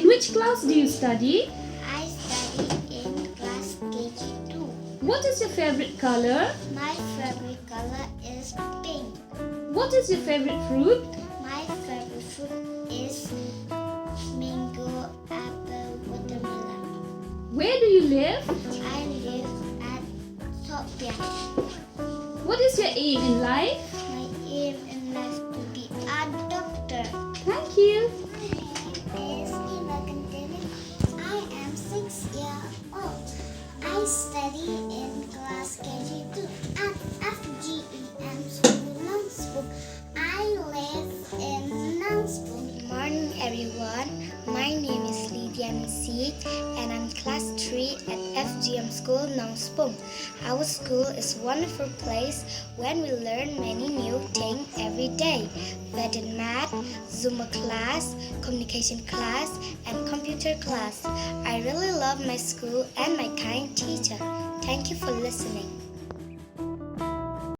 In which class do you study? I study in class KG2. What is your favorite color? My favorite color is pink. What is your favorite fruit? My favorite fruit is mango, apple, watermelon. Where do you live? I live at Sopia. What is your aim in life? My aim in life to be a doctor. Thank you. Is Eva Continue. I am 6 years old. I study in class KG2 at FGEM School, Nongspong. I live in Nongspong. Good morning, everyone. My name is Lydia Misi, and I'm class 3 at FGM School, Nongspong. Our school is a wonderful place when we learn many new things every day, whether math, Zumba class, communication class, and computer class. I really love my school and my kind teacher. Thank you for listening.